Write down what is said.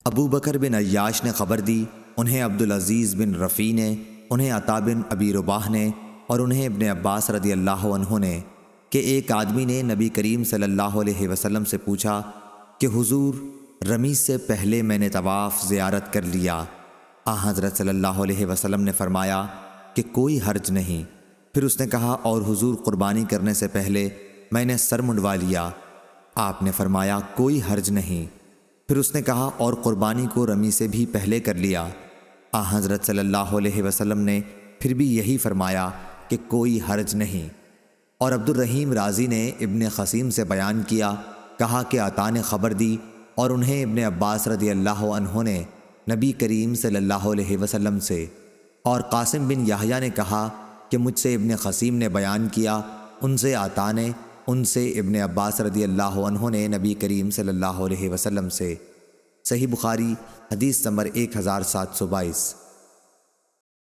ابو بکر بن عیاش نے خبر دی، انہیں عبدالعزیز بن رفیع نے، انہیں عطا بن ابی رباح نے اور انہیں ابن عباس رضی اللہ عنہ نے کہ ایک آدمی نے نبی کریم صلی اللہ علیہ وسلم سے پوچھا کہ حضور، رمی سے پہلے میں نے طواف زیارت کر لیا۔ حضرت صلی اللہ علیہ وسلم نے فرمایا کہ کوئی حرج نہیں۔ پھر اس نے کہا، اور حضور، قربانی کرنے سے پہلے میں نے سر منڈوا لیا۔ آپ نے فرمایا کوئی حرج نہیں۔ پھر اس نے کہا، اور قربانی کو رمی سے بھی پہلے کر لیا۔ حضرت صلی اللہ علیہ وسلم نے پھر بھی یہی فرمایا کہ کوئی حرج نہیں۔ اور عبد الرحیم رازی نے ابن خصیم سے بیان کیا، کہا کہ عطا نے خبر دی اور انہیں ابن عباس رضی اللہ عنہ نے نبی کریم صلی اللہ علیہ وسلم سے، اور قاسم بن یحییٰ نے کہا کہ مجھ سے ابن خصیم نے بیان کیا، ان سے عطا نے، ان سے ابن عباس رضی اللہ عنہ نے نبی کریم صلی اللہ علیہ وسلم سے۔ صحیح بخاری حدیث نمبر 1722۔